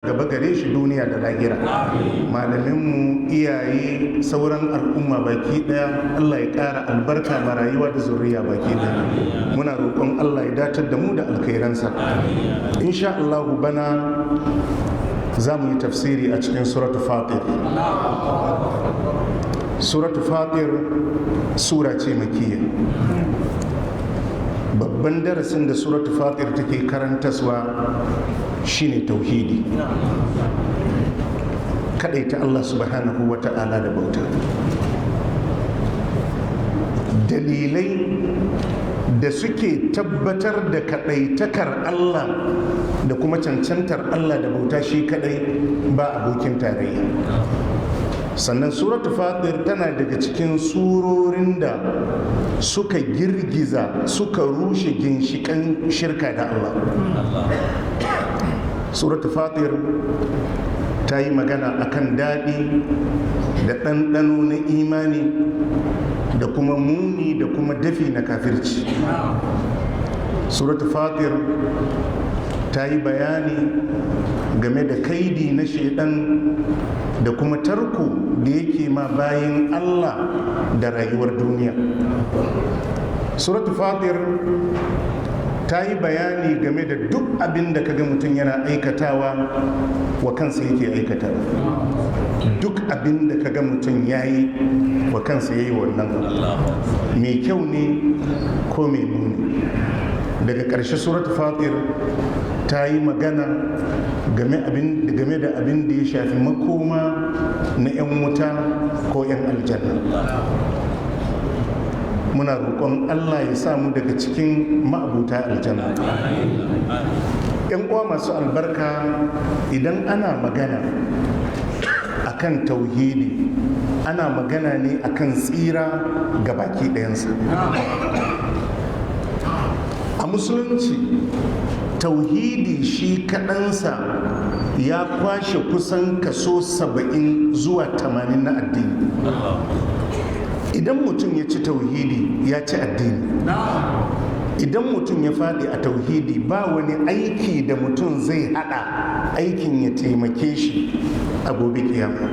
gaba gare shi duniya da lahira. Malaminmu, iyaye, sauran al'umma baki daya Allah ya ƙara albarka ma rayuwa da zuriya baki daya. Muna roƙon Allah ya datar da mu da alkhairansa. Insha Allah bana za mu yi tafsiri a cikin suratul Fatir. Suratul Fatir sura ce makiyya. Babban darasin da suratul Fatir take karantaswa shine tauhidi, kadaita Allah subhanahu wa ta'ala da bauta. Dalilai da suke tabbatar da kadaitakar Allah da kuma cancantar Allah da bauta shi kadai ba abokin tarayya. Sannan suratul Fatir tana daga cikin surorin da suka girgiza, suka rushe ginshikan shirka da Allah. Suratul Fatir ta yi magana akan daɗi da ɗanɗano na imani da kuma muni da kuma dafi na kafirci. Suratul Fatir ta yi bayani game da kaidi na shaidan da kuma tarko da yake ma bayin Allah da rayuwar duniya. Suratul Fatir ta yi bayani game da duk abin da kaga mutum yana aikatawa wa kansa yake aikatawa. Duk abin da kaga mutum ya yi wa kansa ya yi wannan, mai kyau ne ko mai muni. Daga ƙarshe suratul Fatir ta yi magana game da abin da ya shafi makoma na 'yan wuta ko 'yan aljanna. Muna roƙon Allah ya samu daga cikin ma'abuta aljanna. 'Yan uwa masu albarka, idan ana magana akan tauhidi, ana magana ne akan tsira ga baki ɗayansa. A musulunci tauhidi shi kaɗansa ya kwashe kusan kaso 70 zuwa 80 na addini. Idan mutum ya ci tauhidi ya ci addini. Idan mutum ya faɗi a tauhidi ba wani aiki da mutum zai haɗa aikin ya taimake shi a gobe kiyama.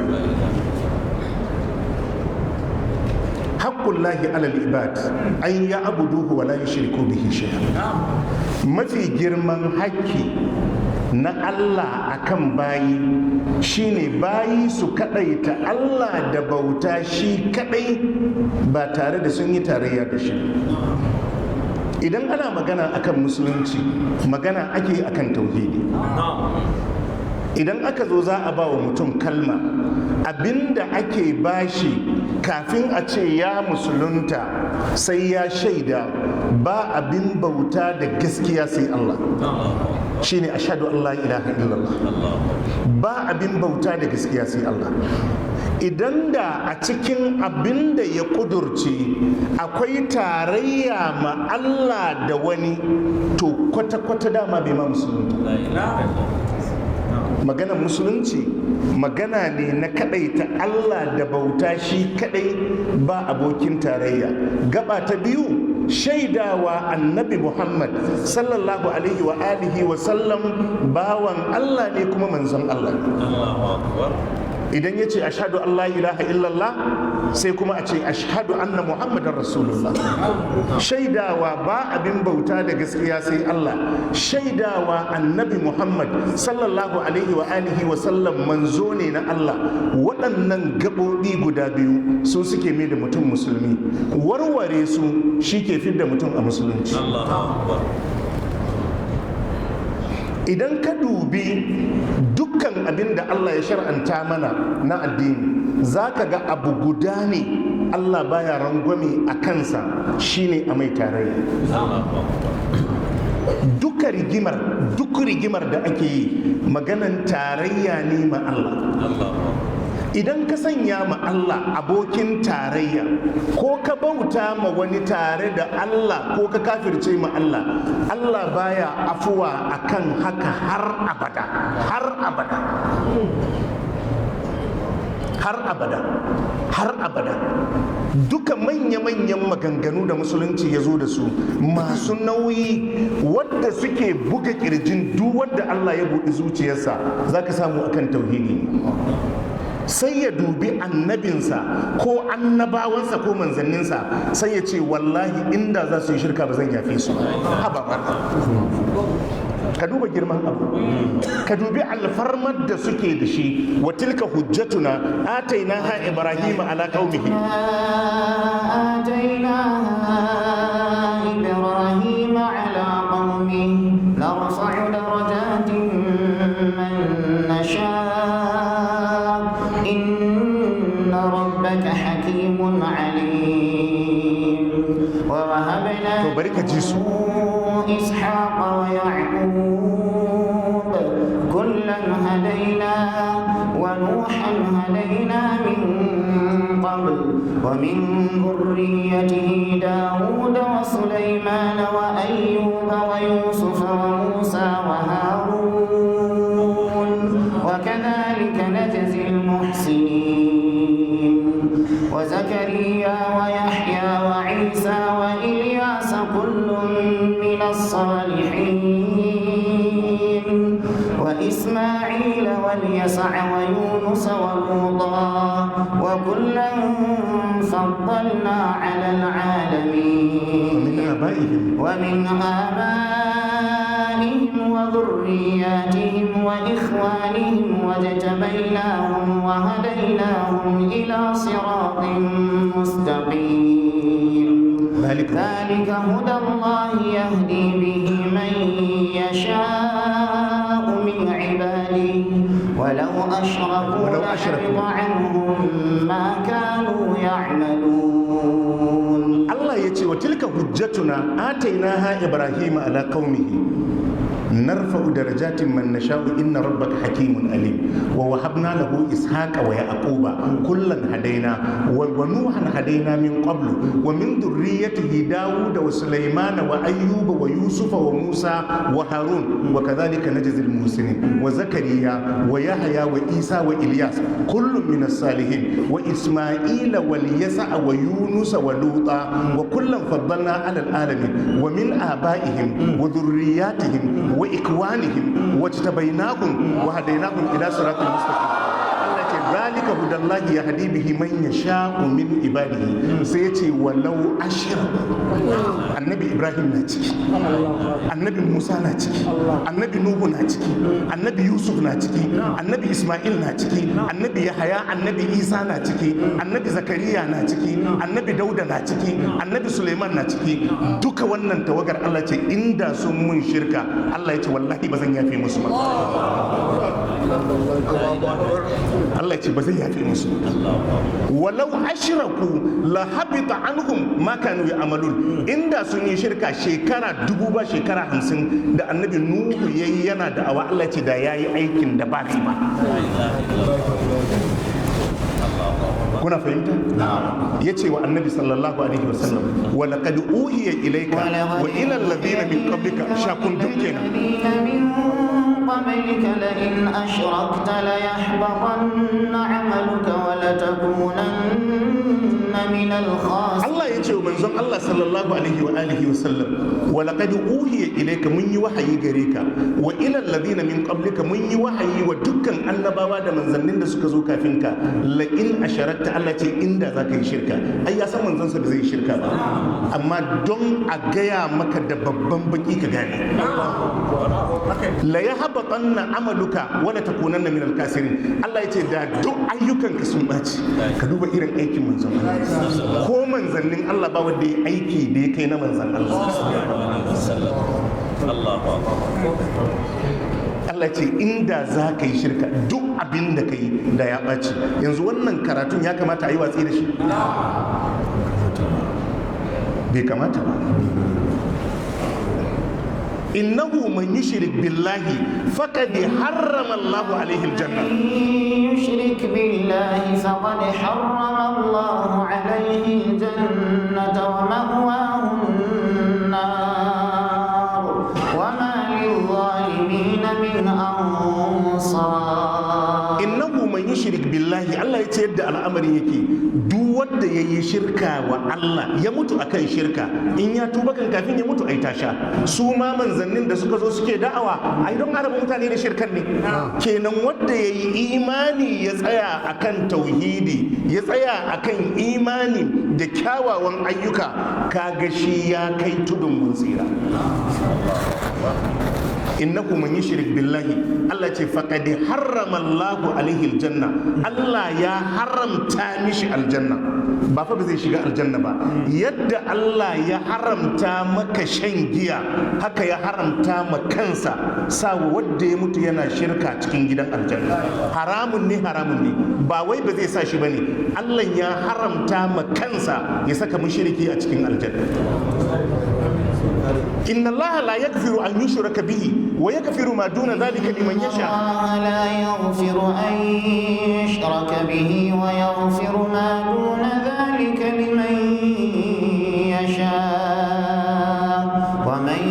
Haqqullahi alal ibad an ya abuduhu wa la yushriku bihi shay'a. Mafi girman haƙƙi na Allah akan bayi shine bayi su kadaita Allah da bauta shi kadai ba tare da sun yi tarayya da shi. Idan ana magana akan musulunci, magana ake akan tauhidi. Idan aka zo za a ba wa mutum kalma, abinda ake bashi kafin a ce ya musulunta sai ya shaida ba abin bauta da gaskiya sai Allah, shine ashhadu an la ilaha illallah. Ba abin bauta da gaskiya sai Allah. Idan da a cikin abin da ya kudurce akwai tarayya ma Allah da wani, to kwata-kwata dama bai ma musulunta. Maganar musulunci magana ne na kadaita Allah da bauta shi kadai ba abokin tarayya. Gaba ta biyu, shaidawa annabi Muhammad sallallahu alaihi wa alihi wa sallam bawan Allah ne kuma manzon Allah. Idan ya ce ashhadu an la ilaha illallah, sai kuma a ce ashhadu anna muhammadan rasulullah. Shaidawa ba abin bauta da gaskiya sai Allah, shaidawa annabi Muhammad sallallahu alaihi wa alihi wa sallam manzo ne na Allah. Waɗannan gaɓoɓi guda biyu su suke mai da mutum musulmi, warware su shi ke fidda mutum a musulunci. Idan ka dubi dukkan abin da Allah ya shar'anta mana na addini, za ka ga abu guda ne Allah baya rangwame a kansa, shine a mai tarayya. Duk rigimar da ake yi maganan tarayya ne ma Allah. Idan ka sanya ma Allah abokin tarayya, ko ka bauta ma wani tare da Allah, ko ka kafirce ma Allah, Allah baya afuwa akan haka har abada. har abada. Duka manya-manyan maganganu da musulunci ya zo da su masu nauyi wadda suke buga kirjin duk wadda Allah ya buɗi zuciyarsa za ka samu akan tauhidi. Sai ya dubi annabinsa ko annabawansa ko manzanninsa sai ya ce wallahi inda za su yi shirka ba zan yafe su. Ka duba girman abu, ka dubi alfarmar da suke da shi. Wa tilka hujjatuna atainaha ibrahima ala qaumihi narfa'u darajatin man nasha inna rabbaka hakimun alim. Wa wahabna to bari ka ji su إسحاق ويعقوب كلا هدينا ونوحا هدينا من قبل ومن ذريته داود وسليمان وأيوب ويوسف وموسى وهارون وكذلك نجزي المحسنين وزكريا ويحيى وعيسى وإلياس كل من الصالحين وإسماعيل واليسع ويونس ولوطا وكلا فضلنا على العالمين ومن آبائهم وذرياتهم وإخوانهم واجتبيناهم وهديناهم إلى صراط مستقيم. ذلك هدى الله يهدي به من يشاء من عباده ولو أشركوا لحبط عنهم ما كانوا يعملون. الله يتي وتلك حجتنا آتيناها إبراهيم على قومه نرفع درجات من نشاء إن ربك حكيم عليم ووهبنا له إسحاق ويعقوب كلا هدينا ونوحا هدينا من قبل ومن ذريته داود وسليمان وأيوب ويوسف وموسى وهارون وكذلك نجزي المحسنين وزكريا ويحيى وعيسى وإلياس كل من الصالحين وإسماعيل واليسع ويونس ولوطا وكلا فضلنا على العالمين ومن آبائهم وذرياتهم وإخوانهم واجتبيناهم وهديناهم إلى صراط المستقيم. ذلك هدى الله يهدي به من يشاء من عباده. سيتي ولو أشركوا النبي إبراهيم ناتكي النبي موسى ناتكي النبي نوح ناتكي النبي يوسف ناتكي النبي إسماعيل ناتكي النبي يحيى النبي عيسى ناتكي النبي زكريا ناتكي النبي داود ناتكي النبي سليمان ناتكي duka wannan tawagar Allah ce inda sun mun shirka Allah ya ce wallahi ba zan yafe musu ba. Allah ce ba zai yafe musu. Walau ashraku la habita anhum ma kanu ya'malun. Inda sun yi shirka shekara 1000 ba shekara 50 da annabi Nuhu yayi yana da awa Allah ce da yayi aikin da ba kai ba. kuna fahimta yace wa annabi sallallahu alaihi wasallam wa laqad uhiya ilayka wa ila alladhina min qablika shakundum kenan قبلك لئن أشركت ليحبطن عملك ولتكونن من الخاسرين. الله يجي ومنزل الله صلى الله عليه وآله وسلم ولقد أوحي إليك من وحي غريك وإلى الذين من قبلك من وحي ودكان النبوة من زنين سكزو كافينك لئن أشركت الله تي إن ذاك الشركة أي أسمى منزل سبزي الشركة أما دون أجيا مكة دببان بكيك غني لا يحبطن عملك ولا تكونن من الكاسرين. الله يتي دا دو أيوكان كسم باتي كدوبا إيران أيكي منزل ko manzannin Allah ba wanda ya aiki da ya kai na manzan Allah. Allah ce inda za ka yi shirka duk abin da ka yi da ya ɓaci. Yanzu wannan karatun ya kamata a yi watsi da shi? Bai kamata ba. إنه من يشرك بالله فقد حرم الله عليه الجنة. يشرك بالله فقد حرم الله عليه الجنة ومأواه النار وما للظالمين من أنصار. إنه من yushrik billahi, Allah ya ce yadda al'amari yake, duk wanda yayi shirka wa Allah ya mutu akan shirka, in ya tuba kan kafin ya mutu ai tasha. Su ma manzannin da suka zo suke da'awa ai don araba mutane da shirkan ne. Kenan wanda yayi imani ya tsaya akan tauhidi, ya tsaya akan imani da kyawawan ayyuka, kaga shi ya kai tudun mun tsira. innahu man yushrik billahi, Allah ce faqad harrama Allahu alaihi aljanna, Allah ya haramta mishi aljanna. Ba fa ba zai shiga aljanna ba, yadda Allah ya haramta maka shan giya haka ya haramta ma kansa sa wanda ya mutu yana shirka cikin gidan aljanna. Haramun ne ba wai ba zai sa shi bane, Allah ya haramta ma kansa ya saka mushriki a cikin aljanna. Inna Allah la yaghfiru an yushraka bihi wa yaghfiru ma duna dhalika liman yasha. Allah la yaghfiru an yushraka bihi wa yaghfiru ma duna dhalika liman yasha. Wa man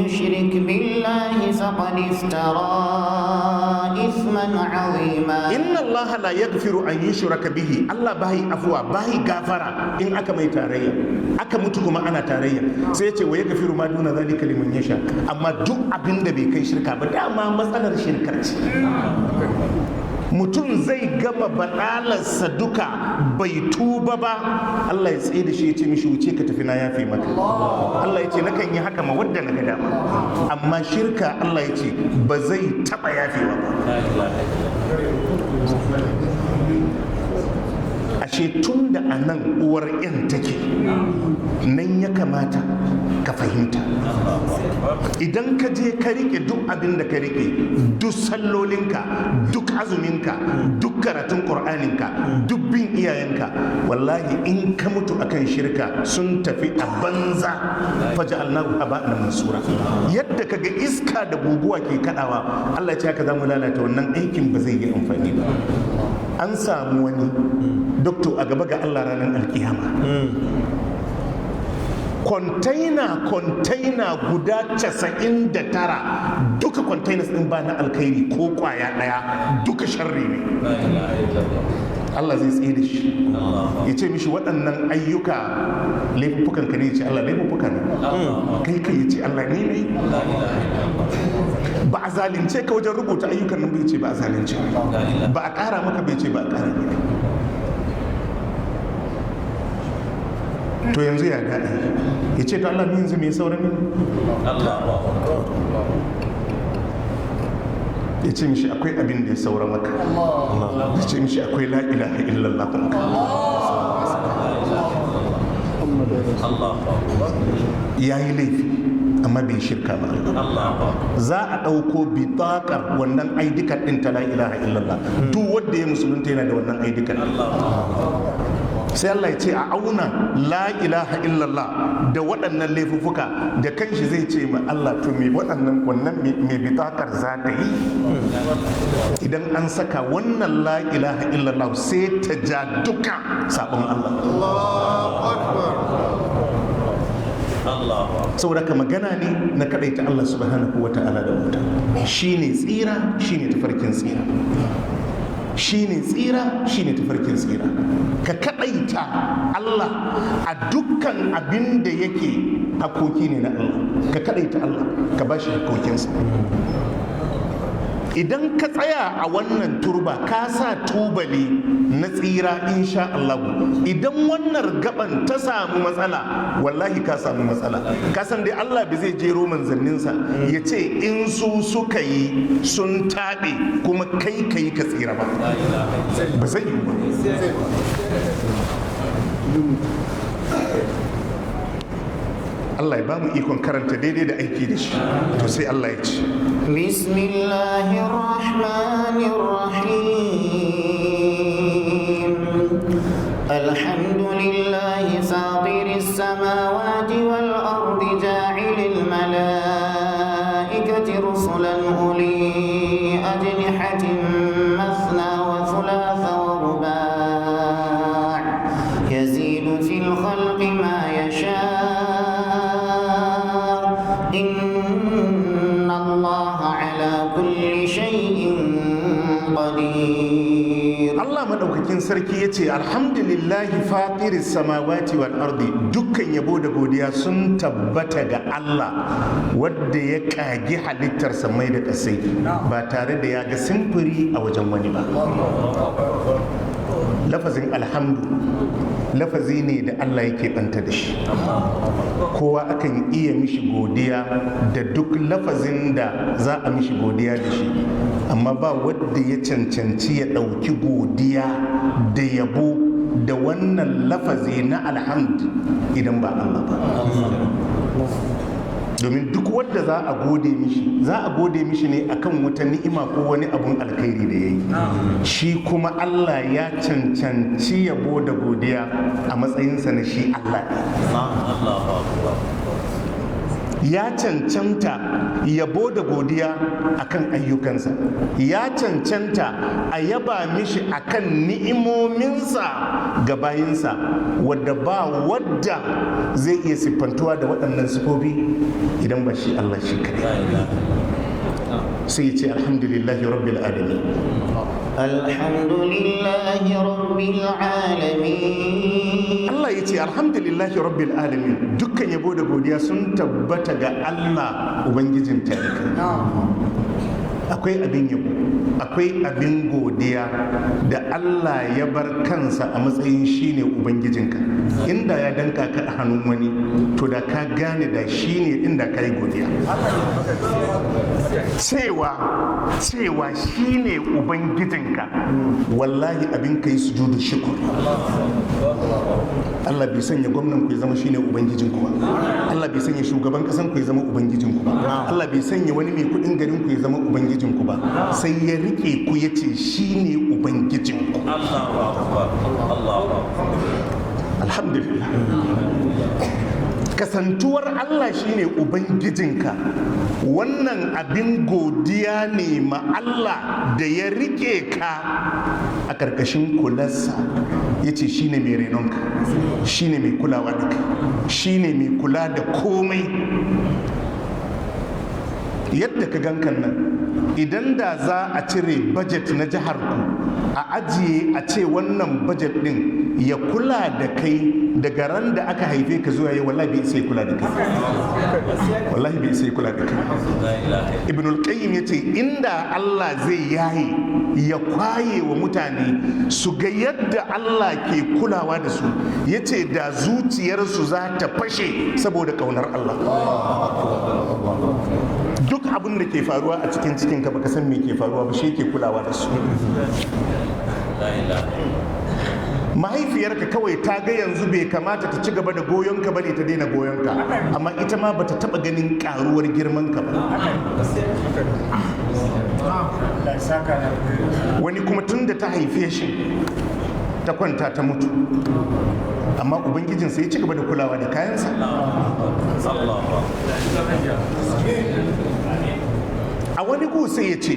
yushrik billahi faqad iftara ithman 'azima. Inna Allah la yaghfiru an yushraka bihi, Allah bai afwa bai gafara in aka mai tarayya, aka mutu kuma ana tarayya. Sai ya ce wa yaghfiru ma duna zalika liman yasha, amma duk abin da bai kai shirka ba, dama matsalar shirkar ce. Mutum zai gama badalarsa duka bai tuba ba, Allah ya tsaye da shi ya ce mishi wuce ka tafi na yafe maka. Allah ya ce nakan yi haka ma wadda na ga dama, amma shirka Allah ya ce ba zai taba yafewa ba. Ashe tun da a nan uwar yan take, nan ya kamata ka fahimta. Idan ka je ka rike duk abin da ka rike, duk sallolinka, duk azuminka, duk karatun ƙur'aninka, duk bin iyayenka, wallahi in ka mutu akan shirka sun tafi a banza. Faja'alnahu haba'an mansura. Yadda kaga iska da guguwa ke kadawa, Allah ya ce haka zamu lalata wannan aikin, ba zai yi amfani ba. An samu wani doktor a gaba ga Allah ranar alkiyama, kontaina guda 99 duka containers din ba na alkhairi ko kwaya daya, duka sharri ne. Allah zai tsaye da shi ya ce mishi waɗannan ayyuka laifukan ka ne, ya ce Allah laifuka ne, kai ya ce Allah ne. Ba a zalunce ka wajen rubuta ayyukan nan bai ce ba a zalunce, ba a ƙara maka bai ce ba a ƙara. To yanzu ya daɗi ya ce to Allah ni yanzu mai sauran mini. Ya ce mishi akwai abin da ya saura maka, ya ce mishi akwai la ilaha illallah maka. Ya yi laifi amma bai shirka ba. Za a ɗauko bitaƙar wannan aidikar ɗin ta la ilaha illallah, duk wanda ya musulunta yana da wannan aidikar. Sai Allah ya ce a auna la ilaha illallah da waɗannan laifuffuka, da kanshi zai ce ma Allah to me waɗannan wannan me bitakar za ta yi. Idan an saka wannan la ilaha illallah sai ta ja duka sabon Allah. Saboda ka magana ne na kadaita Allah subhanahu wa ta'ala da wuta, shine tsira, shine tafarkin tsira, shine tsira, shine tafarkin tsira. Ka kadaita Allah a dukkan abin da yake hakoki ne na Allah, ka kadaita Allah, ka bashi hakokinsa. Idan ka tsaya a wannan turba, ka sa tubali na tsira insha Allah. Idan wannan gaban ta samu matsala, wallahi ka samu matsala. Ka san dai Allah bai zai jero manzanninsa ya ce in su suka yi sun taɓe kuma kai ka yi ka tsira ba, ba zai yi ba. Allah ya ba mu ikon karanta daidai da aiki da shi. To sai Allah ya ce Bismillahirrahmanirrahim. Alhamdulillahi fatiris samawati wal ardi ja'ilil malaikati rusulan uli ajnihatin mathna wa thulatha wa ruba' yazidu fil khalqi ma yasha'. Inna Allah ala kulli shay'in qadir. maɗaukakin sarki ya ce alhamdulillahi fatiris samawati wal ardi, dukkan yabo da godiya sun tabbata ga Allah wadda ya ƙagi halittar samai da ƙasai ba tare da ya ga simfuri a wajen wani ba. Lafazin alhamdu lafazi ne da Allah yake ɓanta da shi, kowa akan iya mishi godiya da duk lafazin da za a mishi godiya da shi, amma ba wadda ya cancanci ya ɗauki godiya da yabo da wannan lafazi na alhamdu idan ba Allah ba. Domin duk wadda za a gode mishi ne akan wata ni'ima ko wani abun alkhairi da ya yi, shi kuma Allah ya cancanci yabo da godiya a matsayinsa na shi Allah ya cancanta yabo da godiya akan ayyukansa, ya cancanta a yaba mishi akan ni'imominsa ga bayinsa, wadda ba wadda zai iya siffantuwa da waɗannan sifofi idan ba shi Allah shi kadai. Sai ya ce alhamdulillahi rabbil alamin. Alhamdulillahi rabbil alamin. Allah ya ce alhamdulillahi rabbil alamin, dukkan yabo da godiya sun tabbata ga Allah ubangijin tarihi. Akwai abin yabo, akwai abin godiya da Allah ya bar kansa a matsayin shine ubangijinka. Inda ya danka ka a hannun wani, to da ka gane da shine inda ka yi godiya. Cewa shine ubangijinka, wallahi abin ka yi sujudu shukur. Allah bai sanya gwamnan ku ya zama shine ubangijinku ba, Allah bai sanya shugaban kasan ku ya zama ubangijinku ba, Allah bai sanya wani mai kudin garin ku ya zama ubangijinku ba, sai ya rike ku ya ce shine ubangijinku. Alhamdulillah. Kasantuwar Allah shine ubangijinka, wannan abin godiya ne ma Allah da ya rike ka a karkashin kularsa, ya ce shine mai renonka, shine mai kulawa da kai, shine mai kula da komai. Yadda ka gankan nan, idan da za a cire budget na jihar ku a ajiye a ce wannan budget din ya kula da kai daga ran da aka haife ka zuwa yau, wallahi bai sai kula da kai, wallahi bai sai kula da kai. Ibn al-Qayyim yace inda Allah zai yaye ya kwaye wa mutane su ga yadda Allah ke kulawa da su, yace da zuciyarsu za ta fashe saboda kaunar Allah. Duk abin da ke faruwa a cikin ka baka san me ke faruwa ba, shi ke kulawa da su. Mahaifiyarka kawai ta ga yanzu bai kamata ta ci gaba da goyonka bane ta daina goyonka, amma ita ma bata taba ganin karuwar girman ka ba. Wani kuma tun da ta haife shi ta kwanta ta mutu, amma ubangijin sai ya ci gaba da kulawa da kayansa. A wani gu sai ya ce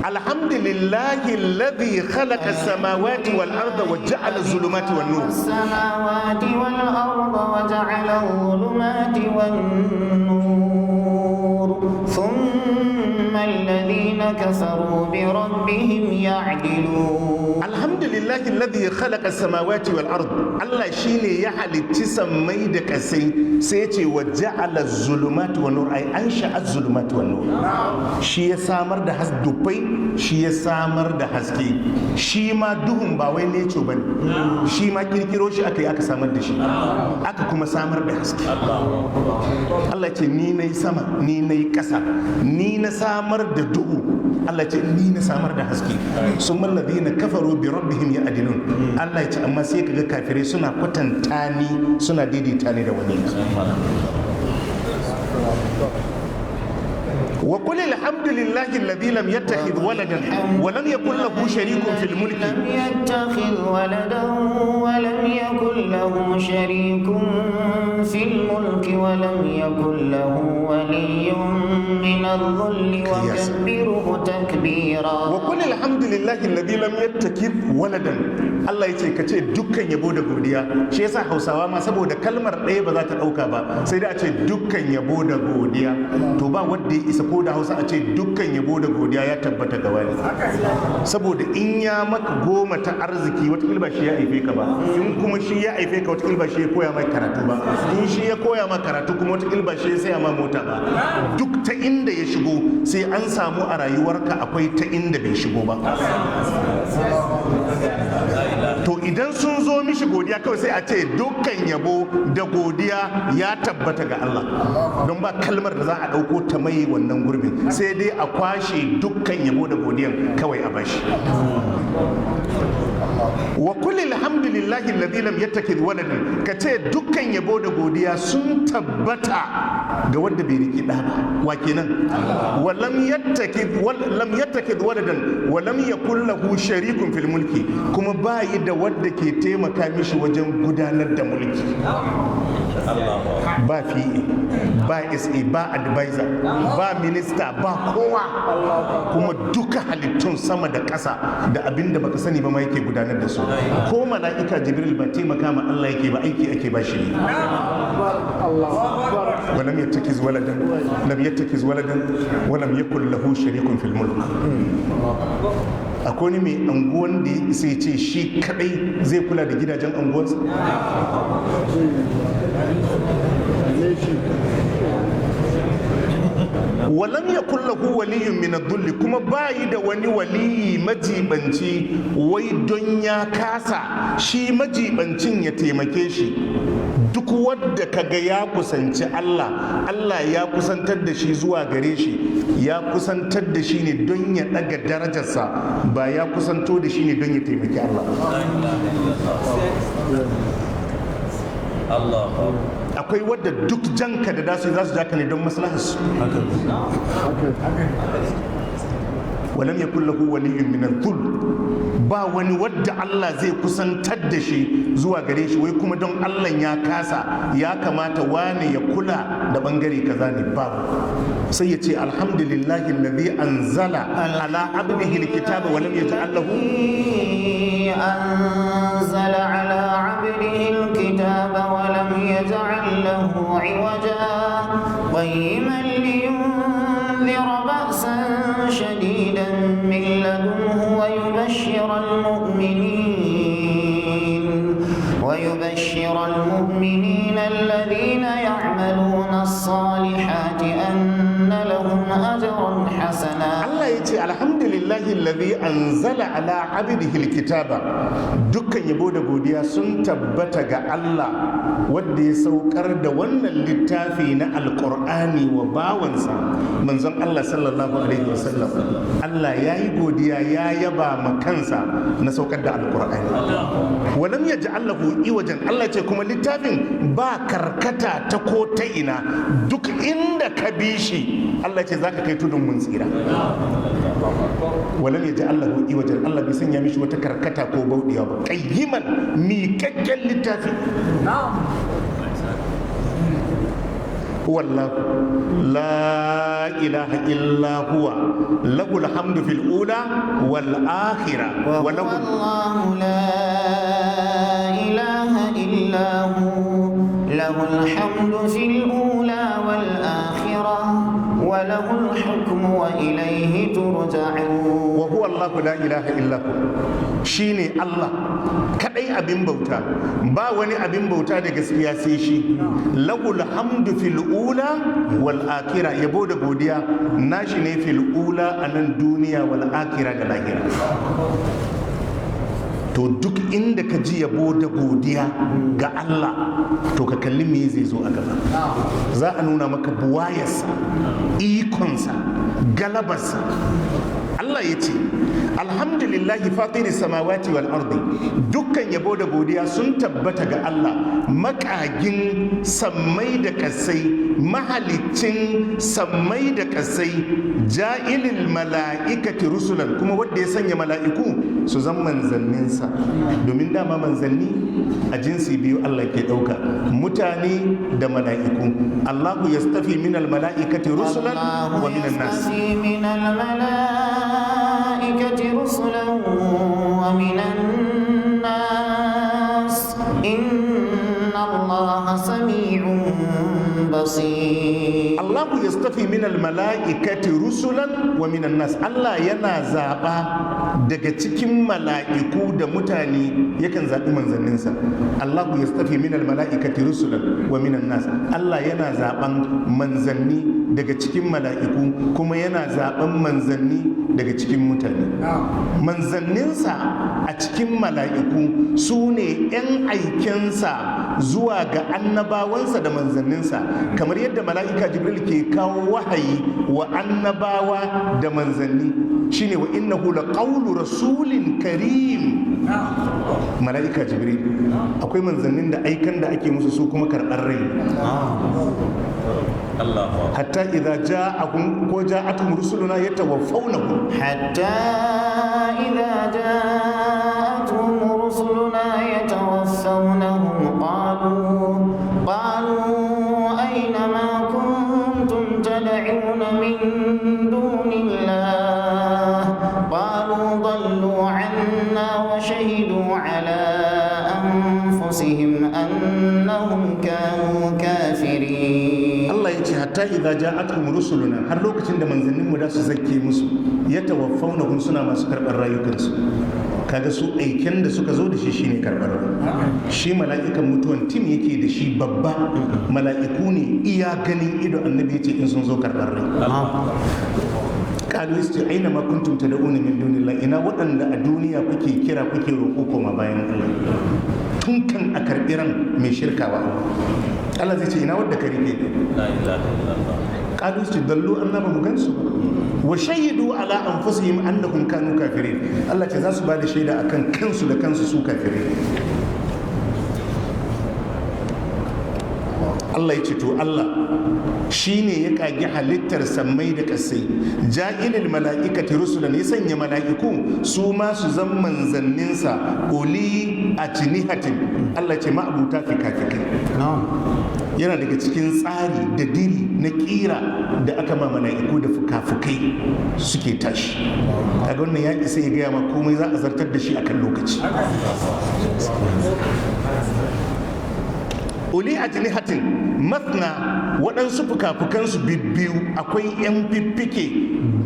alhamdulillahi alladhi khalaqa as-samawati wal arda wa ja'ala az-zulumati wan nur. As-samawati wal arda wa ja'ala az-zulumati wan nur. Thumma alladhina kafaru bi rabbihim ya'dilun. Alhamdulillahi alladhi khalaqa as-samawati wal ard. Allah shine ya halicci sammai da kasai, sai ya ce wa ja'ala az-zulumati wan nur, ai an sha'a az-zulumati wan nur. Shi ya samar da dubbai, shi ya samar da haske. Shi ma duhun ba wai neco bane, shi ma kirkiro shi aka yi aka samar da shi, aka kuma samar da haske. Allah ce ni na yi sama, ni na yi ƙasa, ni na samar da duhu, Allah ce ni na samar da haske. Sun mallabi na kafaru bi rabbihim ya adilun. Allah ya ce amma sai kaga kafirai suna kwatanta ni, suna daidaita ni da wani. وقل الحمد لله الذي لم يتخذ ولدا ولم يكن له شريك في الملك. لم يتخذ ولدا ولم يكن له شريك في الملك ولم يكن له ولي من الذل وكبره تكبيرا. وقل الحمد لله الذي لم يتخذ ولدا. Allah ya ce ka ce dukkan yabo da godiya. Shi yasa Hausawa ma saboda kalmar ɗaya ba za ta ɗauka ba, sai da a ce dukkan yabo da godiya. To ba wanda ya isa ko ko da Hausa a ce dukkan yabo da godiya ya tabbata ga wani, saboda in ya maka goma ta arziki wata ba shi ya haife ka ba, in kuma shi ya haife ka wata ba shi ya koya mai karatu ba, in shi ya koya ma karatu kuma wata ba shi ya saya ma mota ba. Duk ta inda ya shigo sai an samu a rayuwarka akwai ta inda bai shigo ba. To idan sun zo mishi godiya kawai sai a ce dukkan yabo da godiya ya tabbata ga Allah, don ba kalmar da za a ɗauko ta mai wannan gurbin, sai dai a kwashe dukkan yabo da godiyan kawai a bashi. Wa kulli alhamdulillahi alladhi lam yattakhidh waladan, kace dukkan yabo da godiya sun tabbata ga wanda bai riki da ba. Wa kenan? Wa lam yattakhidh waladan wa lam yakul lahu sharikun fil mulki, kuma bayi da wanda ke taimaka mishi wajen gudanar da mulki. Ba fiye, ba SA, ba advisor, ba minista, ba kowa, kuma duka halittun sama da ƙasa da abin da baka sani ba ma yake gudanar da su. Ko mala'ika Jibril ba taimaka ma Allah yake ba, aiki ake ba shi. Walam yattakiz waladan walam yakul lahu sharikun fil mulk. Akwai ni mai anguwan da sai ce shi kadai zai kula da gidajen anguwansa? Walam yakul lahu waliyyun min ad-dhulli, kuma bayi da wani waliyi majibanci wai don ya kasa shi majibancin ya taimake shi. Duk wadda kaga ya kusanci Allah, Allah ya kusantar da shi zuwa gare shi, ya kusantar da shi ne don ya daga darajarsa, ba ya kusanto da shi ne don ya taimaki Allah. Akwai wadda duk janka da dasu za su jaka ne don maslaharsu. Walam yakul lahu waliyyun min adh-dhull, ba wani wadda Allah zai kusantar da shi zuwa gare shi wai kuma don Allah ya kasa ya kamata wane ya kula da bangare kaza ne, babu. Sai ya ce alhamdulillahi alladhi anzala ala abdihi alkitaba wa lam yaj'al lahu أنزل على عبده الكتاب ولم يجعل له عوجا قيما لينذر بأسا شديدا من لدنه ويبشر المؤمنين الذين يعملون الصالحات أن لهم أجرا حسنا. الله يتي الحمد لله الذي أنزل على عبده الكتاب. دكا يبود بوديا سنتبتك الله ودي سوكر دوانا اللتافين القرآن وباونسا من زن الله صلى الله عليه وسلم. الله يا بوديا يا يبا مكانسا نسوكر دا القرآن ولم يجعل له iwajen. Allah ce kuma littafin ba karkata ta ko ta ina, duk inda ka bi shi Allah ce zaka kai tudun mun tsira. Walam yaj'al lahu iwajen, Allah bai sanya mishi wata karkata ko bauɗiya ba, qayyiman miƙaƙƙen littafi. والله لا إله إلا هو له الحمد في الأولى والآخرة وله الله لا إله إلا هو له الحمد في الأولى والآخرة وله الحكم وإليه ترجعون. وهو الله لا إله إلا هو shine Allah kadai abin bauta, ba wani abin bauta da gaskiya sai shi. Lahul hamdu fil ula wal akhirah, yabo da godiya nashi ne fil ula a nan duniya wal akhirah da lahira. To duk inda ka ji yabo da godiya ga Allah to ka kalli me zai zo a gaba. Za a nuna maka buwayarsa, ikonsa, galabarsa. Allah ya ce alhamdulillahi fatiri samawati wal ardi, dukkan yabo da godiya sun tabbata ga Allah makagin sammai da kasai, mahalicin sammai da kasai, ja'ilil mala'ikati rusulan, kuma wanda ya sanya mala'iku su zan manzanninsa. Domin dama manzanni a jinsi biyu Allah ke ɗauka, mutane da mala'iku. Allahu yastafi minal mala'ikati rusulan wa minan nas. رسلا ومن الناس إن الله سميع بصير. Allahu yastafi min almala'ikati rusulan wa minan nas. Allah yana zaba daga cikin mala'iku da mutane, yakan zaɓi manzanninsa. Allahu yastafi min almala'ikati rusulan wa minan nas. Allah yana zaɓan manzanni daga cikin mala'iku kuma yana zaɓan manzanni daga cikin mutane. Manzanninsa a cikin mala'iku su ne 'yan aikensa zuwa ga annabawansa da manzanninsa, kamar yadda mala'ika Jibril ke kawo wahayi wa annabawa da manzanni, shine wa innahu laqawlu rasulin karim. Mala'ika Jibril akwai manzannin da aikan da ake musu su kuma karɓar rai. hatta idza ja'akum ko ja'atum rusuluna yatawaffawnahum hatta idza ja'atum rusuluna yatawaffawnahum qalu ayna ma kuntum tad'una min dunillah qalu dallu 'anna wa shahidu 'ala anfusihim annahum kanu kafirin. Allah ya ce hatta idza ja'atuhum rusuluna, har lokacin da manzannin mu da su zakke musu, yatawaffawnahum suna masu karɓar rayukansu. Kaga su aiken da suka zo da shi shine karɓar shi mala'ikan mutuwan tim yake da shi babba, mala'iku ne iya ganin ido. Annabi ya ce in sun zo karɓar rai kalu yace aina ma kuntum tad'una min dunillah, ina waɗanda a duniya kuke kira kuke roƙo koma bayan Allah, tun kan a karɓi ran mai shirkawa. Allah zai ce ina wadda ka rike. Kalu yace dallu annaba mu gansu wa shahidu ala anfusihim annahum kanu kafirin. Allah ce za su ba da shaida akan kansu da kansu su kafirai. Allah ya ce to Allah shi ne ya kagi halittar sammai da kasai, ja'ilil mala'ikati rusulan, ya sanya mala'iku su ma su zan manzanninsa, uli ajnihatin. Allah ce ma'abuta fikafikai. Yana daga cikin tsari da diri na kira da aka ma mala'iku da fukafukai suke tashi. Kaga wannan ya isa ya gaya ma komai za a zartar da shi akan lokaci. uli ajnihatin mathna, waɗansu fukafukansu bibbiyu, akwai 'yan fiffike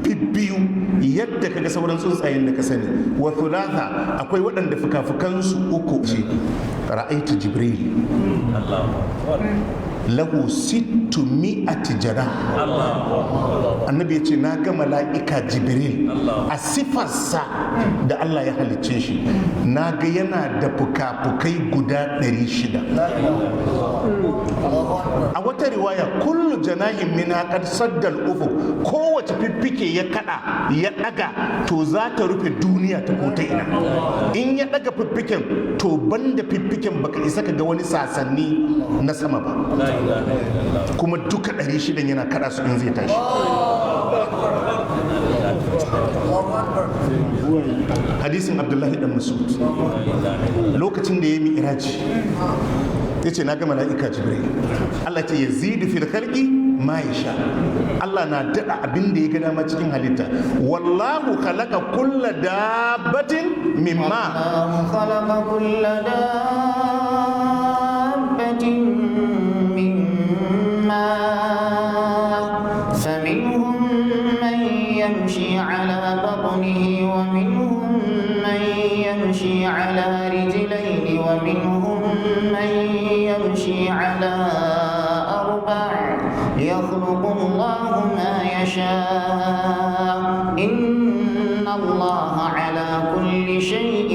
bibbiyu yadda kaga sauran tsuntsayen da ka sani. Wa thulatha, akwai waɗanda fukafukansu uku ce. Ra'aitu Jibril lahu 600 jana. Annabi ya ce na ga mala'ika Jibril a sifarsa da Allah ya halicce shi, na ga yana da fukafukai guda 600. A wata riwaya kullu janahin min qad saddal ufuq, kowace fiffike ya kada ya daga to za ta rufe duniya ta kota ina. In ya daga fiffiken to banda fiffiken baka isa ka ga wani sasanni na sama ba, kuma duka 600 yana kada su in zai tashi. Hadisin Abdullahi dan Mas'ud lokacin da ya yi mi'raji ya ce na ga mala'ika Jibril. Allah ce yazidu fil khalqi ma yasha. Allah na daɗa abin da ya ga dama cikin halitta. Wallahu khalaqa kulla dabbatin mimma. Wallahu khalaqa kulla dabbatin mimma. Faminhum man yamshi ala batnihi wa minhum man yamshi ala rijlayni wa minhum man يمشي على أربع يخلق الله ما يشاء إن الله على كل شيء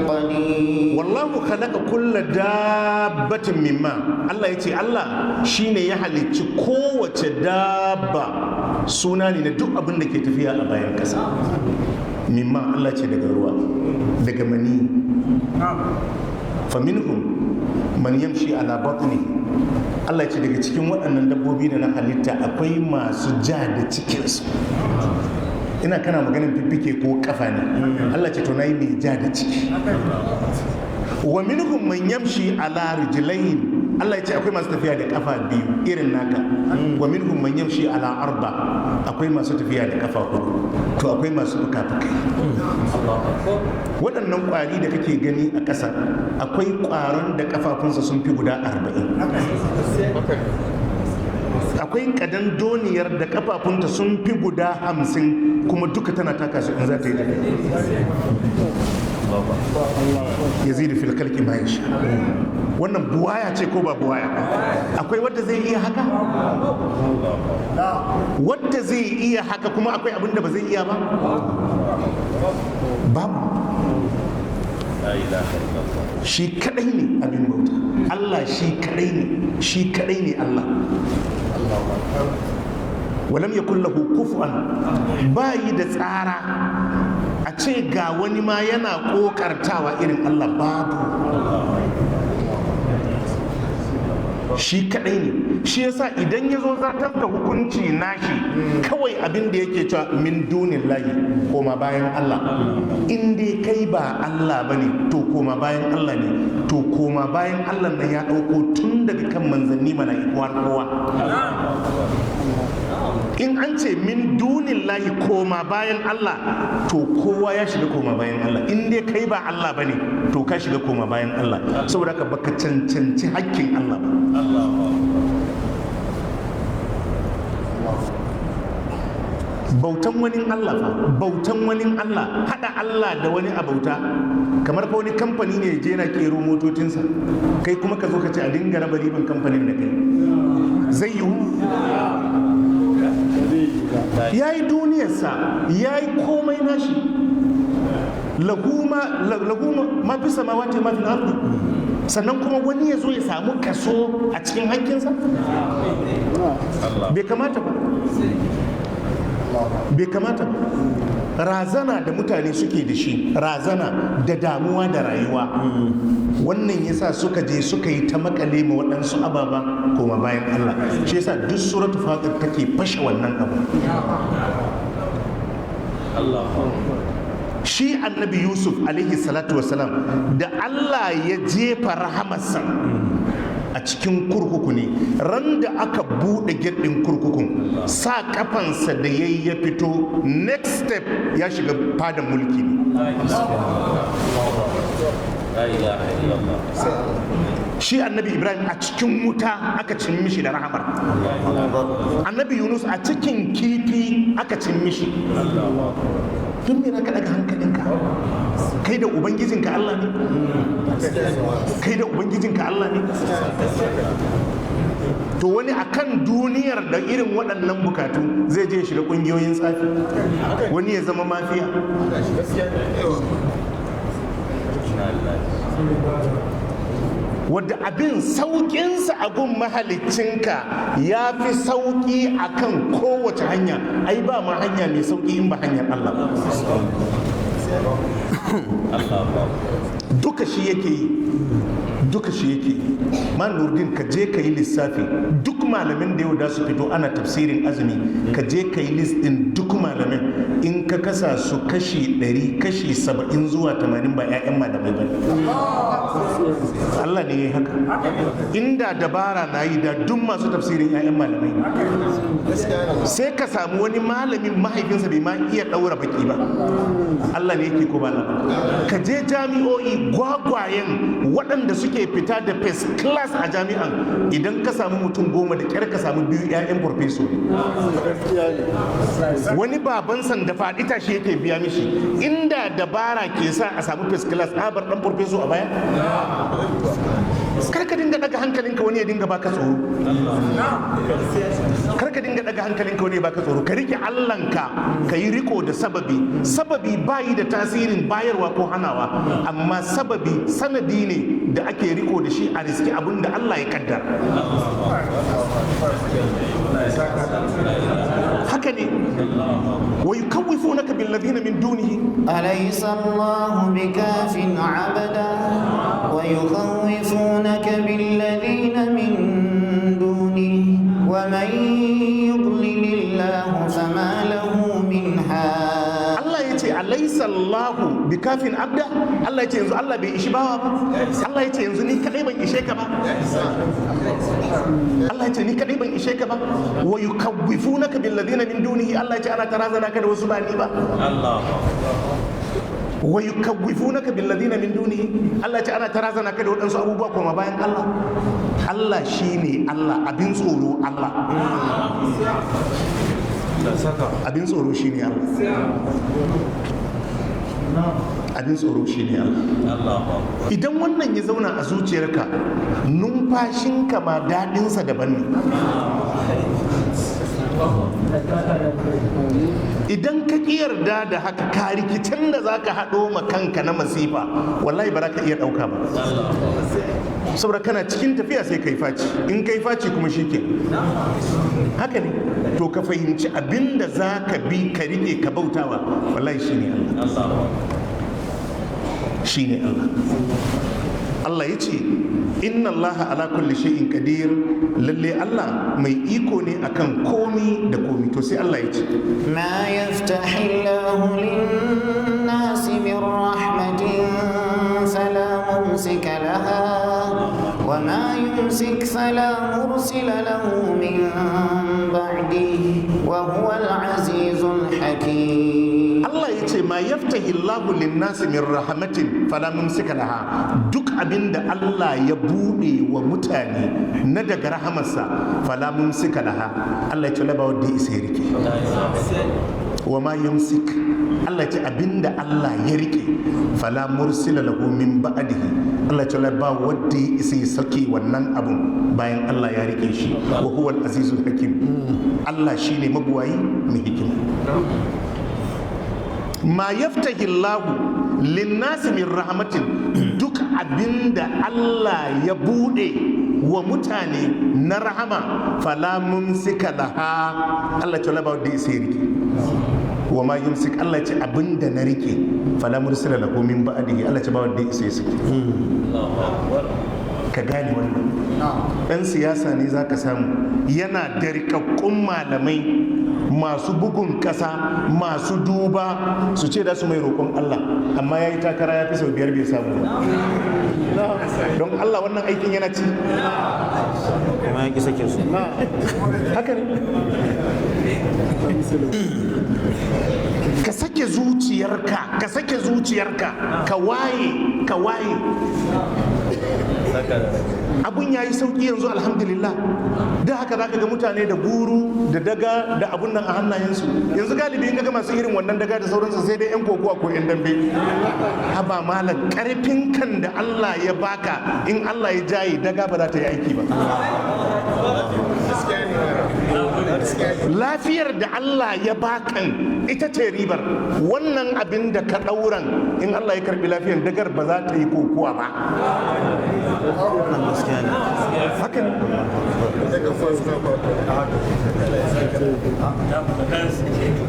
قدير. والله خلق كل دابة مما. الله يتي الله شين يحلي قوة دابة سناني ندق أبن لكي تفيها أبايا كسا مما. الله يتي دقا روا دقا مني. فمنهم man yamshi ala batni. Allah ce daga cikin waɗannan dabbobi da na halitta akwai masu ja da cikinsu. Ina kana maganin fiffike ko kafa ne. Allah ce to nayi mai ja da ciki. Wa minhum man yamshi ala rijlayn. Allah ya ce akwai masu tafiya da kafa biyu irin naka. Wa minhum man yamshi ala arba. Akwai masu tafiya da kafa hudu. To akwai masu fuka-fukai. Waɗannan ƙwari da kake gani a ƙasa, akwai ƙwaron da kafafunsa sun fi guda 40. akwai kadan doniyar da kafafunta sun fi guda 50 kuma duka tana taka su in za ta yi tafiya. yazidu fil khalqi ma yasha. Wannan buwaya ce ko ba buwaya? Akwai wadda zai iya haka? Wadda zai iya haka kuma akwai abin da ba zai iya ba? Babu. Shi kadai ne abin bauta. Allah shi kadai ne, shi kadai ne Allah. Walam yakul lahu kufuwan, bayi da tsara a ce ga wani ma yana kokartawa irin Allah, babu. Shi kadai ne. Shi yasa idan ya zo zartar da hukunci nashi kawai abin da yake cewa min dunin lahi, koma bayan Allah. In dai kai ba Allah bane to koma bayan Allah ne, to koma bayan Allah nan ya dauko tun daga kan manzanni mala'iku har kowa. In an ce min dunin lahi koma bayan Allah, to kowa ya shiga koma bayan Allah. In dai kai ba Allah bane to ka shiga koma bayan Allah, saboda ka baka cancanci hakkin Allah ba. Bautan wani Allah fa, bautan wani Allah, hada Allah da wani a bauta. Kamar fa wani kamfani ne je na kero motocinsa, kai kuma ka zo ka ce a dinga raba riban kamfanin da kai, zai yiwu? Ya yi duniyarsa, ya yi komai nashi. Lahu ma fi samawati ma fi ardi. Sannan kuma wani ya zo ya samu kaso a cikin hakkinsa? Bai kamata ba. Bai kamata ba. Razana da mutane suke da shi, razana da damuwa da rayuwa, wannan yasa suka je suka yi ta makale ma waɗansu ababa koma bayan Allah. Shi yasa duk suratul Fatir take fashe wannan abu. Shi annabi Yusuf alaihi salatu wasalam da Allah ya jefa rahamarsa a cikin kurkuku ne, ran da aka buɗe girdin kurkukun, sa kafansa da ya fito, next step ya shiga fadan mulki ne. Shi annabi Ibrahim a cikin wuta aka cin mishi da rahamar. Annabi Yunus a cikin kifi aka cin mishi. Tun me ka daga hankalinka? Kai da ubangijinka Allah ne? Kai da ubangijinka Allah ne? To wani akan duniyar da irin waɗannan bukatu zai je shiga ƙungiyoyin tsafi, wani ya zama mafiya. Wadda abin sauƙinsa abun mahalicinka ya fi sauƙi a kan kowace hanya. Ai ba ma hanya mai sauƙi in ba hanyar Allah ba. Duka shi yake yi, duka shi yake yi. Man Nurdin, ka je ka yi lissafi duk malamin da yau da su fito ana tafsirin azumi, ka je ka yi list din duk malamin, in ka kasa su kashi 100, kashi 70 zuwa 80 ba 'ya'yan malamai ba. Allah ne ya yi haka. Inda dabara na yi da duk masu tafsirin 'ya'yan malamai. Sai ka samu wani malamin mahaifinsa bai ma iya ɗaura baki ba. Allah ne yake ko ba. Ka je jami'o'i gwagwayen waɗanda suke fita da first class a jami'an, idan ka samu mutum 10 da kyar ka samu 2 'ya'yan farfeso. Wani baban sanda faɗi tashi yake biya mishi. Inda dabara ke sa a samu first class, a bar ɗan farfeso a baya. Kar ka dinga daga hankalinka wani ya dinga baka tsoro. Kar ka dinga daga hankalinka wani ya baka tsoro. Ka rike Allahnka, ka yi riko da sababi. Sababi bayi da tasirin bayarwa ko hanawa, amma sababi sanadi ne da ake riko da shi a riski abin da Allah ya kaddara. Haka ne. Wa yukawwifunaka bil ladina min dunihi alaysa Allahu bikafin 'abada wa yukawwifunaka bil ladina min dunihi wa man yudlilillahu fama lahu min had. Allah yace alaysa Allahu bikafin 'abda. Allah yace yanzu Allah bai ishi bawa ba. Allah yace yanzu ni kadai ban ishe ka ba. Allah yace ni kadai ban ishe ka ba. Wa yukawwifunaka bil ladina min dunihi. Allah yace ana tarazana ka da wasu ba ni ba. Allah. Wa yukawwifunaka bil ladina min dunihi. Allah yace ana tarazana ka da wadansu abubuwa kuma bayan Allah. Allah shine Allah, abin tsoro Allah, abin tsoro shine Allah, abin tsoro shine Allah. Idan wannan ya zauna a zuciyarka, numfashinka ma daɗinsa daban ne. Idan ka ƙi yarda da haka, ka rikicin da za ka haɗo ma kanka na masifa, wallahi ba za ka iya ɗauka ba. Saboda kana cikin tafiya sai ka yi faci, in ka yi faci kuma shi ke haka ne. To ka fahimci abin da za ka bi ka rike ka bautawa, wallahi shi ne Allah, shi ne Allah. Allah ya ce inna Allah ala kulli shay'in qadir, lalle Allah mai iko ne akan komi da komi. To sai Allah ya ce ma yaftahillahu lin-nasi min rahmatin fala mumsika laha wa ma yumsik fala mursila lahu min ba'dihi wa huwa al-azizul hakim. Allah ya ce ma yaftahi Allahu lin-nasi min rahmatin fala mumsika laha, duk abinda Allah ya bude wa mutane na daga rahamarsa fala mumsika laha, Allah ya ce ba wanda ya rike. Wa ma yumsik, Allah ya ce abinda Allah ya rike fala mursila lahu min ba'dihi, Allah ya ce ba wanda ya sake wannan abun bayan Allah ya rike shi. Wa huwa al-azizul hakim, Allah shine mabuwayi mai hikima. Ma yaftahi Allahu linnasi min rahmatin, duk abinda Allah ya bude wa mutane na rahama fala mumsika laha, Allah ce ba wanda ya rike. Wa ma yumsik, Allah ce abinda na rike fala mursila lahu min ba'dihi, Allah ce ba wanda ya sake. Ka gane wannan. Dan siyasa ne zaka samu yana da rikakkun malamai masu bugun kasa, masu duba, su ce da su mai roƙon Allah, amma ya yi takara ya fi sau 5 bai samu. Don Allah wannan aikin yana ci, kuma ya ƙi sake su. haka ne. Ka sake zuciyarka, ka sake zuciyarka, ka waye, ka waye. Abun ya yi sauƙi yanzu alhamdulillah. Da haka za ka ga mutane da guru da daga da abun nan a hannayensu. Yanzu galibi in ga masu irin wannan daga da sauransu sai dai 'yan kokowa ko 'yan dambe. Haba malam, ƙarfin kan da Allah ya baka, in Allah ya jaye daga ba za ta yi aiki ba. Lafiyar da Allah ya bakan ita ce ribar. Wannan abin da ka ɗauran, in Allah ya karbi lafiyar, dagar ba za ta yi kokowa ba. Haka ne.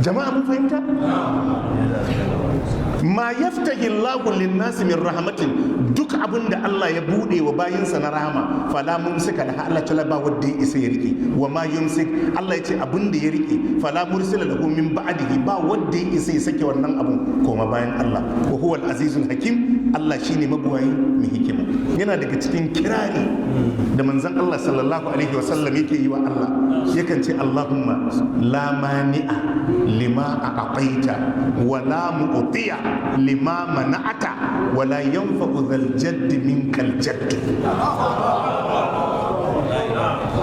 Jama'a mun fahimta? Ma yaftahi Allahu lin-nasi min rahmatin, duk abin da Allah ya bude wa bayinsa na rahama fala mumsika laha, Allah ta ba wanda ya isa ya rike. Wa ma yumsik, Allah ya ce abin da ya rike fala mursila lahu min ba'dihi, ba wanda ya isa ya sake wannan abun koma bayan Allah. Wa huwa al-azizul hakim, Allah shine mabuwayi mai hikima. Yana daga cikin kirari da manzon Allah sallallahu alaihi wa sallam yake yi wa Allah, yakan ce Allahumma la mani'a lima a'taita wa la mu'tiya lima mana'ata wa la yanfa'u dhal jadd minkal jadd.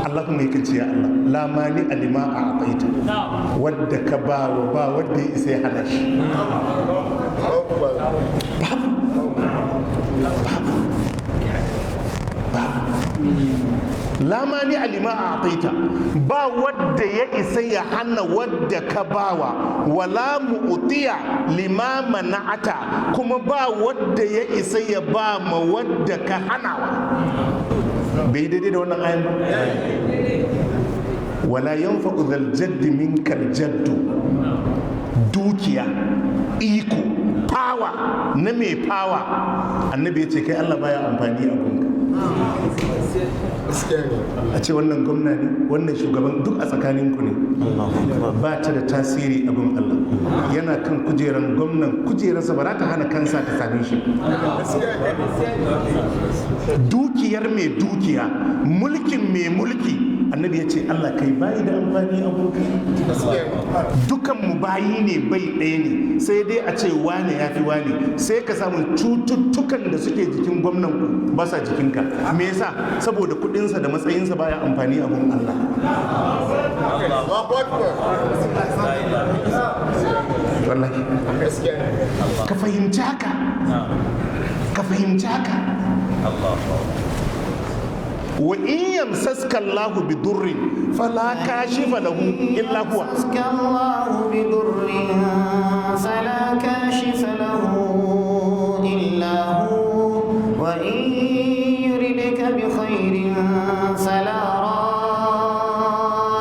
Allahumma yakan ce ya Allah, la mani'a lima a'taita, wadda ka ba wa ba wadda ya isa ya hana shi. Lamani alima a ataita, ba wadda ya isa ya hana wadda ka bawa, wala mu'tiya lima mana'ata, kuma ba wadda ya isa ya ba ma wadda ka hanawa. Bai daidai da wannan ayan ba. Wala yanfa'u dhal jaddi minkal jaddu, dukiya, iko, fawa na mai fawa, annabi ya ce kai Allah baya amfani a gunka. A ce wannan gwamna ne, wannan shugaban, duk a tsakaninku ne, ba ta da tasiri abin Allah. Yana kan kujeran gwamnan, kujerarsa ba za ta hana kansa ta same shi. Dukiyar mai dukiya, mulkin mai mulki, annabi ya ce Allah kai bayi da amfani abokan dukan mu bayi ne bai ɗaya ne sai dai a ce wane ya fi wane sai ka samu cututtukan da suke jikin gwamnan ku ba sa jikinka me yasa saboda kudinsa da matsayinsa baya amfani abun Allah wallahi ka fahimci haka wa in yamsaska Allahu bi durrin fala kashifa lahu illa huwa Allahu bi durrin fala kashifa lahu illa hu wa in yuridka bi khairin fala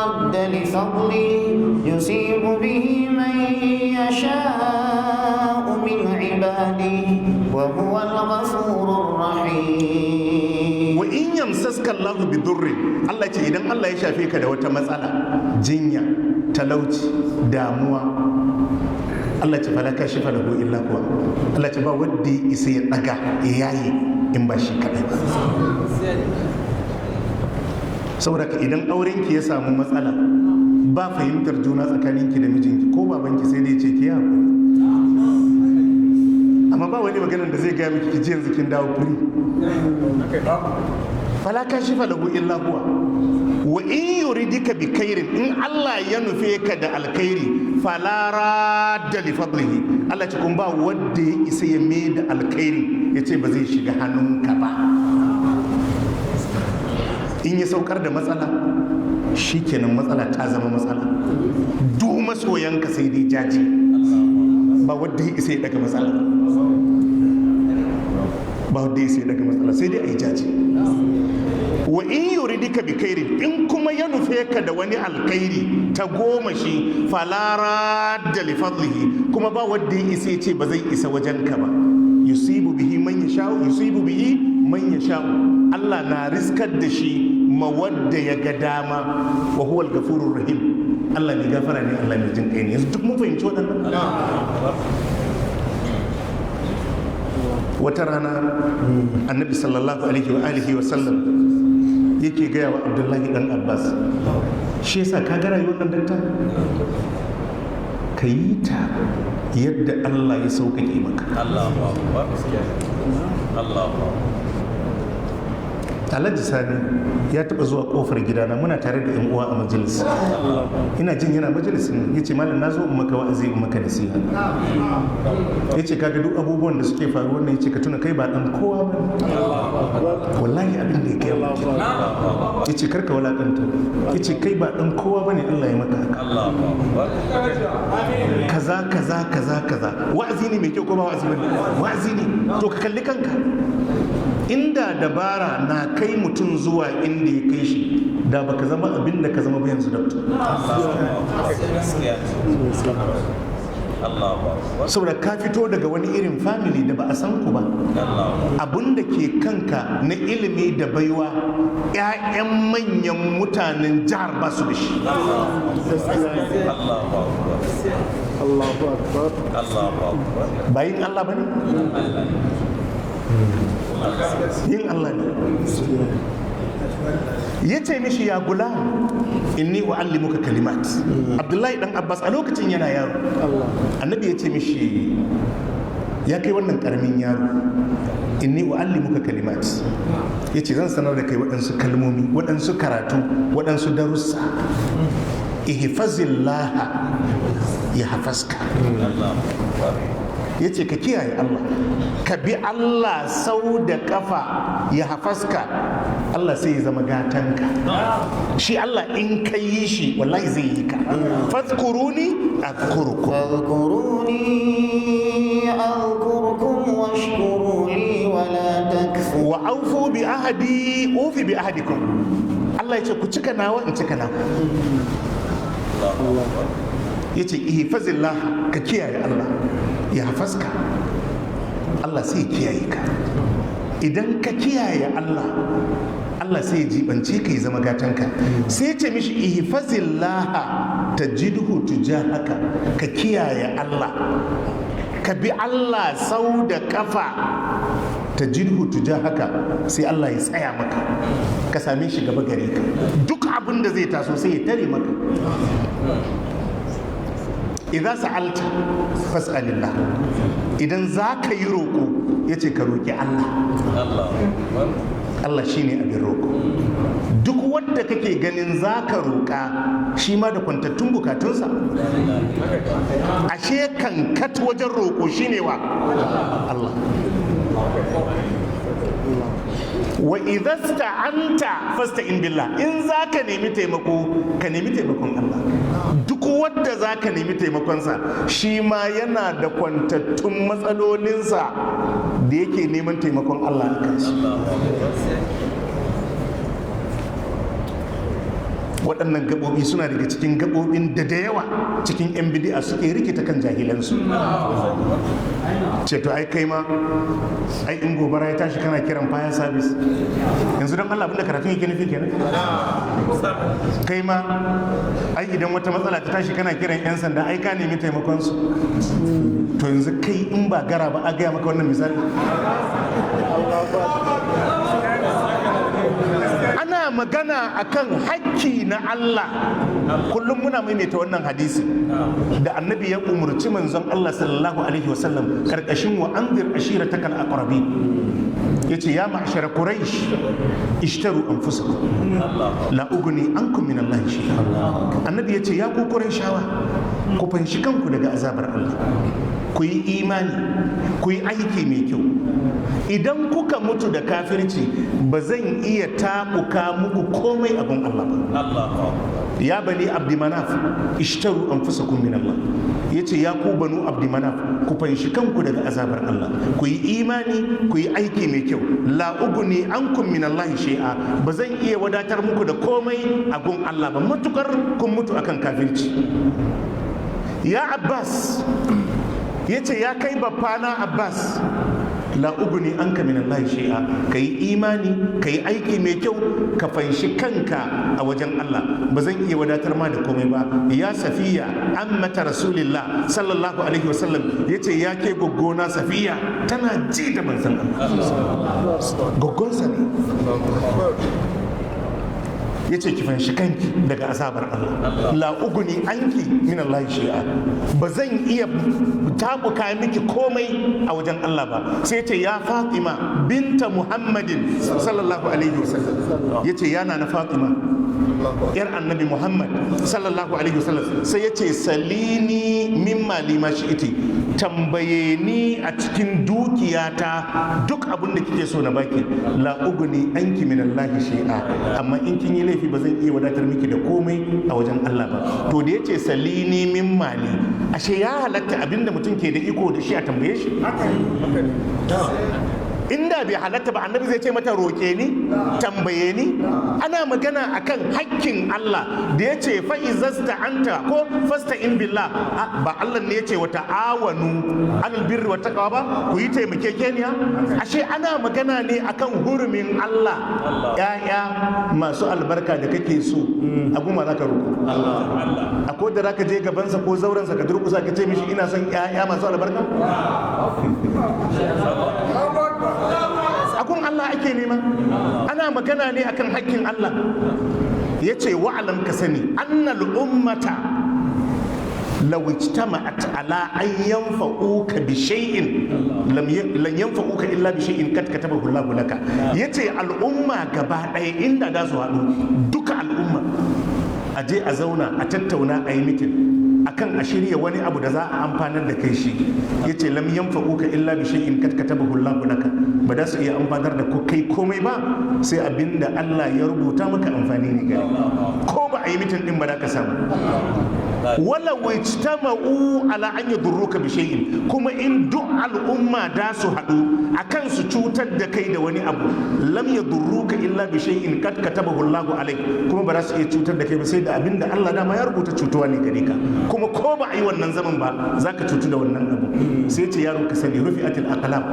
radda li fadlihi yusibu bihi man yasha'u min ibadihi wa huwa al-ghafurur rahim. wa in yamsaska Allahu bi durrin Allah ce idan Allah ya shafe ka da wata matsala jinya talauci damuwa Allah ce fala kashifa lahu illa huwa Allah ce ba wanda ya isa ya daga yayi in ba shi kadai saboda ka idan aurenki ya samu matsala ba fahimtar juna tsakaninki da mijinki ko babanki sai dai ce ki hakuri amma ba wani maganar da zai gaya miki ki ji yanzu kin dawo firi fala kashifa lahu illa huwa wa in yuridika bi khairin in Allah ya nufe ka da alkhairi fala radda li fadlihi Allah ce kun ba wanda ya isa ya mai da alkhairi yace ba zai shiga hannunka ba in ya saukar da matsala shikenan matsala ta zama matsala duk masoyanka sai dai jaji ba wanda ya isa ya daga matsala ba wanda ya isa ya daga matsala sai dai a yi jaji wa in yuridika bi khairin in kuma ya nufe ka da wani alkhairi ta goma shi falara da li fadlihi kuma ba wanda ya isa ya ce ba zai isa wajen ka ba yusibu bihi man yasha'u Allah na riskar da shi ma wadda ya ga dama wa huwal gafurur rahim Allah ne gafara ne Allah ne jin kai ne yanzu duk mun fahimci waɗannan wata rana annabi sallallahu alaihi wa sallam yake gaya wa Abdullahi dan Abbas shi yasa ka ga rayuwar nan danta ka yi ta yadda Allah ya sauƙaƙe maka Allahu akbar Alhaji Sani ya taɓa zuwa ƙofar gidana muna tare da yan uwa a majalis ina jin yana majalisin ya ce malam na zo in maka wa'azi in maka nasiha ya ce kaga duk abubuwan da suke faruwa ne ya ce ka tuna kai ba ɗan kowa ba wallahi abin da ya kai ya ce karka wulaƙanta ya ce kai ba ɗan kowa ba ne Allah ya maka haka kaza wa'azi ne mai kyau ko ba wa'azi ba wa'azi ne to ka kalli kanka inda dabara na kai mutum zuwa inda ya kai shi da baka zama abin da ka zama ba yanzu doctor saboda ka fito daga wani irin family da ba a san ku ba abin da ke kanka na ilimi da baiwa 'ya'yan manyan mutanen jihar ba su da shi bayin Allah ba ne yin Allah ne ya ce mishi ya gula inni u'allimuka kalimat Abdullahi dan Abbas a lokacin yana yaro annabi ya ce mishi ya kai wannan karamin yaro inni u'allimuka kalimat ya ce zan sanar da kai waɗansu kalmomi waɗansu karatu waɗansu darussa ihfazillaha ya hafaska ya ce ka kiyaye Allah ka bi Allah sau da kafa ya hafaska Allah sai ya zama gatanka shi Allah in ka yi shi wallahi zai yi ka fadhkuruni adhkurukum washkuru li wala takfur wa awfu bi ahdi ufi bi ahdikum Allah ya ce ku cika nawa in cika nawa ya ce ihfazillah ka kiyaye Allah ya hafaska Allah sai ya kiyaye ka idan ka kiyaye Allah Allah sai ya jibance ka ya zama gatanka sai ce mishi ihfazillaha tajidhu tujahaka ka kiyaye Allah ka bi Allah sau da kafa tajidhu tujahaka sai Allah ya tsaya maka ka same shi gaba gare ka duk abin abin da zai taso sai ya tare maka. Idza sa'alta fas'alillah, idan za ka yi roƙo ya ce ka roƙi Allah. Allah shi ne abin roƙo. Duk wadda kake ganin za ka roƙa shi ma da kwantattun bukatunsa. Ashe kankat wajen roƙo shi ne wa Allah. Wa idza sta'anta fasta'in billah, in za ka nemi taimako ka nemi taimakon Allah. Duk wadda za ka nemi taimakonsa shi ma yana da kwantattun matsalolinsa da yake neman taimakon Allah a kan shi. Waɗannan gaɓoɓi suna daga cikin gaɓoɓin da yawa cikin 'yan bidi'a suke rikita kan jahilansu. Ce to ai kai ma ai in gobara ya tashi kana kiran fire service, yanzu don Allah abinda karatun yake nufi kenan. Kai ma ai idan wata matsala ta tashi kana kiran 'yan sanda ai ka nemi taimakon su. To yanzu kai in ba gara ba a gaya maka wannan misali. Ana magana akan hakki na Allah. Kullum muna maimaita wannan hadisi da annabi ya umurci manzon Allah sallallahu alaihi wasallam karkashin wa anzir ashiratakal aqrabi, yace ya ma'shara quraish ishtaru anfusakum la ugni ankum min Allah shay'a. Annabi yace ya ku qurayshawa ku fanshi kanku daga azabar Allah, ku yi imani, ku yi aiki mai kyau. Idan kuka mutu da kafirci ba zan iya tabuka muku komai abin Allah ba. Ya bani abdi manaf ishtaru anfusakum min Allah, yace ya ku banu abdi manaf ku fanshi kanku daga azabar Allah, ku yi imani, ku yi aiki mai kyau. La ugni ankum min Allah shay'a, ba zan iya wadatar muku da komai a gun Allah ba matukar kun mutu akan kafirci. Ya Abbas, yace ya kai baffana Abbas, la ugni anka min Allah shay'a, kai imani, kai aiki mai kyau, ka fanshi kanka a wajen Allah, ba zan iya wadatar ma da komai ba. Ya Safiya ammata Rasulillah sallallahu alaihi wasallam, yace ya ke goggona Safiya, tana ji da manzon Allah, goggonsa ne. Yace ki fanshi kanki daga azabar Allah. La uguni anki min Allah shay'a, ba zan iya tabuka miki komai a wajen Allah ba. Sai yace ya Fatima binta Muhammadin sallallahu alaihi wasallam, yace yana na Fatima yar annabi Muhammad sallallahu alaihi wasallam. Sai yace salini min mali ma shi'iti, tambaye ni a cikin dukiyata duk abin da kike so na baki. La uguni anki min Allah shay'a, amma in kin yi laifi ba zan iya wadatar miki da komai a wajen Allah ba. To da yace salini min mali, ashe ya halatta abinda mutum ke da iko da shi a tambaye shi. Inda bai halatta ba annabi zai ce mata roƙe ni, tambaye ni. Ana magana akan hakkin Allah da ya ce fa'izasta anta ko fasta in billah, ba Allah ne ya ce wa ta'awanu alal birri wa taqwa ba, ku yi taimakekeniya. Ashe ana magana ne akan hurumin Allah. Ya'ya masu albarka da kake so a guma za ka roƙo Allah. Akwai da za ka je gabansa ko zaurensa ka durƙusa ka ce mishi ina son ya'ya masu albarka. Akun Allah ake nema. Ana magana ne akan hakkin Allah. Ya ce wa'alam ka sani annal ummata law ijtama'at ala an yanfa'uka bi shay'in lan yanfa'uka illa bi shay'in kad katabahu Allah laka. Yace al'umma gaba ɗaya inda da su haɗu duka al'umma a je a zauna a tattauna a yi mitin akan a shirya wani abu da za a amfanar da kai shi, yace lam yanfa'uka illa bi shay'in kad katabahu Allah laka, ba da su iya amfanar da kai komai ba sai abinda Allah ya rubuta maka amfani ne gare, ko ba a yi mitin din ba da ka samu. Wala wajtama'u ala an yadurruka bi shay'in, kuma in duk al'umma da su haɗu akan su cutar da kai da wani abu, lam yadurruka illa bi shay'in kad katabahu Allah alaik, kuma ba za su iya cutar da kai ba sai da abinda Allah dama ya rubuta cutuwa ne gare ka, kuma ko ba a yi wannan zaman ba za ka cutu da wannan abu. Sai ce yaro ka sani rufi'atil aqlam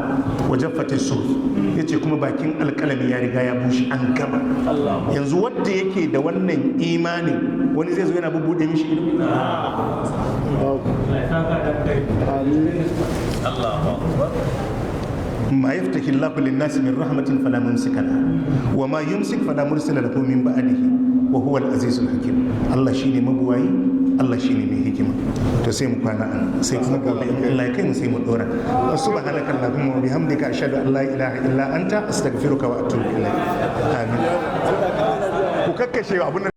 wa jaffatis suhuf, yace kuma bakin alƙalami ya riga ya bushe an gama. Yanzu wanda yake da wannan imanin wani zai zo yana bubbude mishi ido. ما يفتح الله للناس من رحمة فلا ممسك لها وما يمسك فلا مرسل له من بعده wa huwa al-azizul hakim. Allah shine mabuwayi, Allah shine mai hikima. To sai mu kwana an sai kuma gobe in Allah ya kai mu sai mu dora. Subhanaka allahumma wa bihamdika ashhadu an la ilaha illa anta astaghfiruka wa atubu ilayk. Amin. Ku kakkashe abun